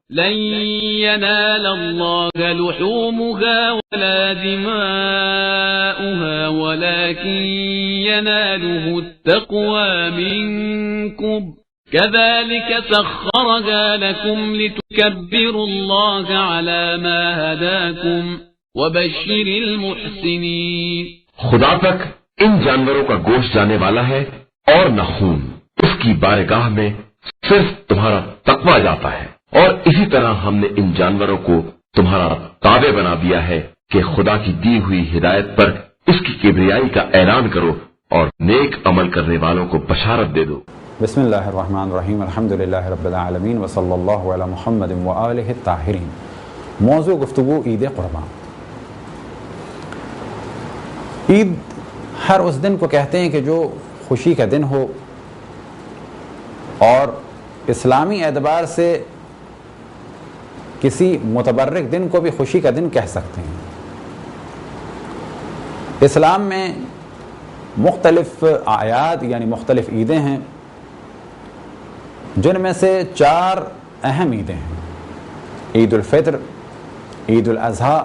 لن ينال الله لحومها ولا دماؤها ولكن يناله التقوى منكم كذلك سخرها لكم لتكبروا الله على ما هداكم وبشر المحسنين. خدا تک ان جانوروں کا گوشت جانے والا ہے اور نہ خون. اس کی بارگاہ میں صرف تمہارا تقوی جاتا ہے. اور اسی طرح ہم نے ان جانوروں کو تمہارا تابع بنا دیا ہے کہ خدا کی دی ہوئی ہدایت پر اس کی کبریائی کا اعلان کرو اور نیک عمل کرنے والوں کو بشارت دے دو. بسم اللہ الرحمن الرحیم. الحمدللہ رب العالمین وصلی اللہ علی محمد وآلہ الطاہرین. موضوع گفتگو عید قربان. عید ہر اس دن کو کہتے ہیں کہ جو خوشی کا دن ہو اور اسلامی اعتبار سے کسی متبرک دن کو بھی خوشی کا دن کہہ سکتے ہیں. اسلام میں مختلف اعیاد یعنی مختلف عیدیں ہیں جن میں سے 4 اہم عیدیں ہیں. عید الفطر، عید الاضحیٰ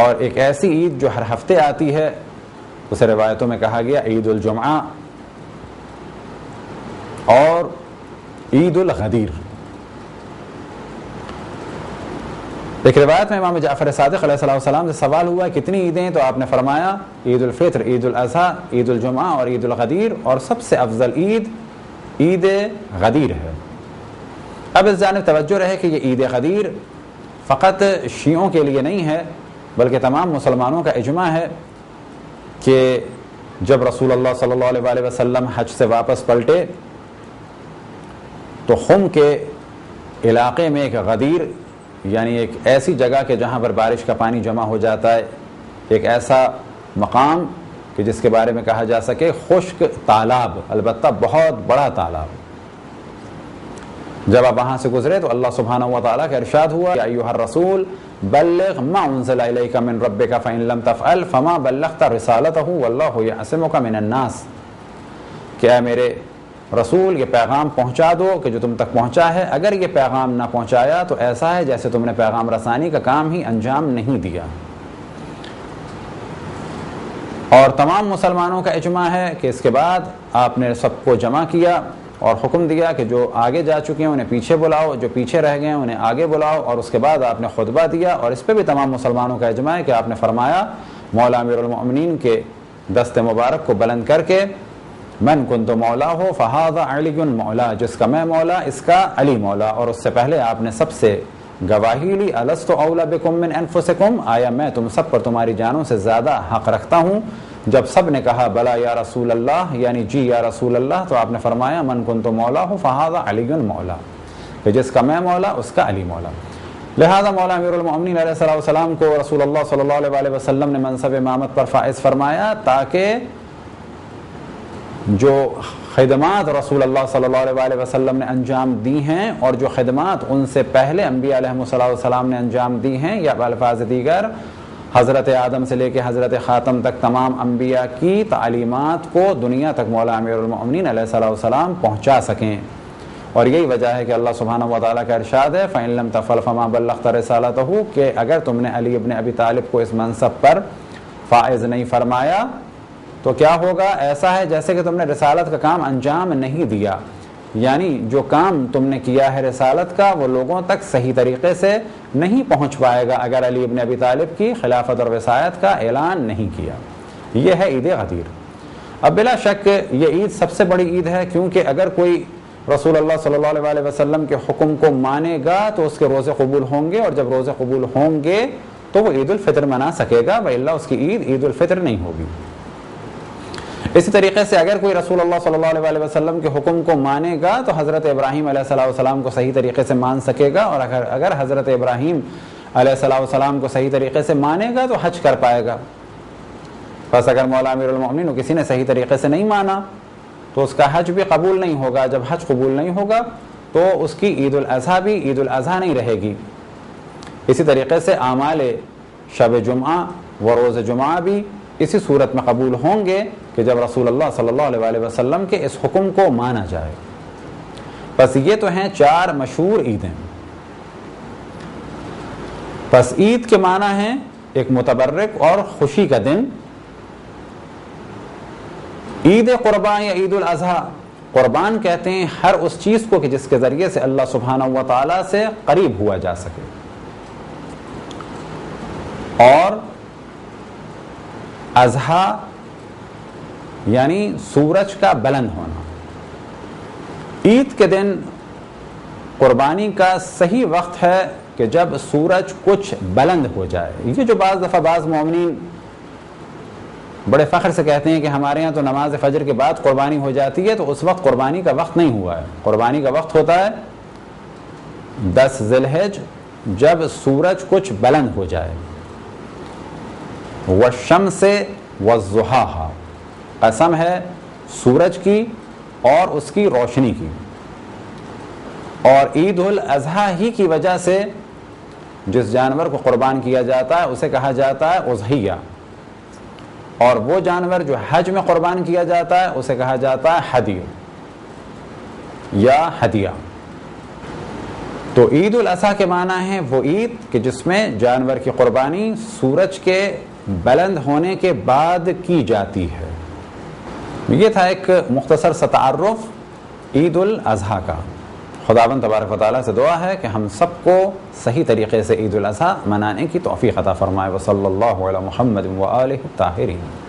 اور ایک ایسی عید جو ہر ہفتے آتی ہے اسے روایتوں میں کہا گیا عید الجمعہ اور عید الغدیر. ایک روایت میں امام جعفر صادق علیہ السلام سے سوال ہوا کتنی عیدیں ہیں، تو آپ نے فرمایا عید الفطر، عید الاضحیٰ، عید الجمعہ اور عید الغدیر، اور سب سے افضل عید عید غدیر ہے. اب اس جانب توجہ رہے کہ یہ عید غدیر فقط شیعوں کے لیے نہیں ہے بلکہ تمام مسلمانوں کا اجماع ہے کہ جب رسول اللہ صلی اللہ علیہ وسلم حج سے واپس پلٹے تو خم کے علاقے میں ایک غدیر یعنی ایک ایسی جگہ کہ جہاں پر بارش کا پانی جمع ہو جاتا ہے، ایک ایسا مقام کہ جس کے بارے میں کہا جا سکے خشک تالاب، البتہ بہت بڑا تالاب. جب آپ وہاں سے گزرے تو اللہ سبحانہ و تعالیٰ کا ارشاد ہوا یا ایھا الرسول بلغ ما انزل الیک من ربک فإن لم تفعل فما بلغت رسالتہ واللہ یعصمک من الناس، کہ اے میرے رسول یہ پیغام پہنچا دو کہ جو تم تک پہنچا ہے. اگر یہ پیغام نہ پہنچایا تو ایسا ہے جیسے تم نے پیغام رسانی کا کام ہی انجام نہیں دیا. اور تمام مسلمانوں کا اجماع ہے کہ اس کے بعد آپ نے سب کو جمع کیا اور حکم دیا کہ جو آگے جا چکے ہیں انہیں پیچھے بلاؤ، جو پیچھے رہ گئے ہیں انہیں آگے بلاؤ. اور اس کے بعد آپ نے خطبہ دیا اور اس پہ بھی تمام مسلمانوں کا اجماع ہے کہ آپ نے فرمایا مولا امیر المؤمنین کے دست مبارک کو بلند کر کے من کنت مولا ہو فہذا علی مولا، جس کا میں مولا اس کا علی مولا. اور اس سے پہلے آپ نے سب سے گواہی لی الست اولی بکم من انفسکم، آیا میں تم سب پر تمہاری جانوں سے زیادہ حق رکھتا ہوں. جب سب نے کہا بلا یا رسول اللہ یعنی جی یا رسول اللہ، تو آپ نے فرمایا من کنت مولا ہو فہذا علی مولا، کہ جس کا میں مولا اس کا علی مولا. لہذا مولا امیر المؤمنین علیہ السلام کو رسول اللہ صلی اللہ علیہ وسلم نے منصب امامت پر فائز فرمایا تاکہ جو خدمات رسول اللہ صلی اللہ علیہ وسلم نے انجام دی ہیں اور جو خدمات ان سے پہلے انبیاء علیہ السلام نے انجام دی ہیں، یا بالفاظ دیگر حضرت آدم سے لے کے حضرت خاتم تک تمام انبیاء کی تعلیمات کو دنیا تک مولا امیر المؤمنین علیہ السلام پہنچا سکیں. اور یہی وجہ ہے کہ اللہ سبحانہ و تعالیٰ کا ارشاد ہے فَإِن لَمْ تَفْعَلْ فَمَا بَلَّغْتَ رِسَالَتَهُ، کہ اگر تم نے علی ابن ابی طالب کو اس منصب پر فائز نہیں فرمایا تو کیا ہوگا، ایسا ہے جیسے کہ تم نے رسالت کا کام انجام نہیں دیا. یعنی جو کام تم نے کیا ہے رسالت کا وہ لوگوں تک صحیح طریقے سے نہیں پہنچ پائے گا اگر علی ابن ابی طالب کی خلافت اور وصایت کا اعلان نہیں کیا. یہ ہے عید غدیر. اب بلا شک یہ عید سب سے بڑی عید ہے، کیونکہ اگر کوئی رسول اللہ صلی اللہ علیہ وسلم کے حکم کو مانے گا تو اس کے روزے قبول ہوں گے، اور جب روزے قبول ہوں گے تو وہ عید الفطر منا سکے گا، وإلا اس کی عید الفطر نہیں ہوگی. اسی طریقے سے اگر کوئی رسول اللہ صلی اللہ علیہ وسلم کے حکم کو مانے گا تو حضرت ابراہیم علیہ السلام کو صحیح طریقے سے مان سکے گا، اور اگر حضرت ابراہیم علیہ السلام کو صحیح طریقے سے مانے گا تو حج کر پائے گا. بس اگر مولا امیر المؤمنین کسی نے صحیح طریقے سے نہیں مانا تو اس کا حج بھی قبول نہیں ہوگا. جب حج قبول نہیں ہوگا تو اس کی عید الاضحیٰ بھی عید الاضحیٰ نہیں رہے گی. اسی طریقے سے اعمال شب جمعہ و روز جمعہ بھی اسی صورت میں قبول ہوں گے کہ جب رسول اللہ صلی اللہ علیہ وسلم کے اس حکم کو مانا جائے. بس یہ تو ہیں 4 مشہور عیدیں. بس عید کے معنی ہے ایک متبرک اور خوشی کا دن. عید قربان یا عید الاضحیٰ، قربان کہتے ہیں ہر اس چیز کو کہ جس کے ذریعے سے اللہ سبحانہ و تعالیٰ سے قریب ہوا جا سکے. اور اضحیٰ یعنی سورج کا بلند ہونا. عید کے دن قربانی کا صحیح وقت ہے کہ جب سورج کچھ بلند ہو جائے. یہ جو بعض دفعہ بعض مومنین بڑے فخر سے کہتے ہیں کہ ہمارے ہاں تو نماز فجر کے بعد قربانی ہو جاتی ہے، تو اس وقت قربانی کا وقت نہیں ہوا ہے. قربانی کا وقت ہوتا ہے 10 ذی الحجہ، جب سورج کچھ بلند ہو جائے. والشمس والضحاہا، قسم ہے سورج کی اور اس کی روشنی کی. اور عید الاضحیٰ ہی کی وجہ سے جس جانور کو قربان کیا جاتا ہے اسے کہا جاتا ہے اضحیہ، اور وہ جانور جو حج میں قربان کیا جاتا ہے اسے کہا جاتا ہے ہدی یا ہدیہ. تو عید الاضحیٰ کے معنی ہے وہ عید کہ جس میں جانور کی قربانی سورج کے بلند ہونے کے بعد کی جاتی ہے. یہ تھا ایک مختصر سا تعارف عید الاضحیٰ کا. خداوند تبارک و تعالیٰ سے دعا ہے کہ ہم سب کو صحیح طریقے سے عید الاضحیٰ منانے کی توفیق عطا فرمائے. وصلی اللہ علی محمد و آلہ الطاہرین.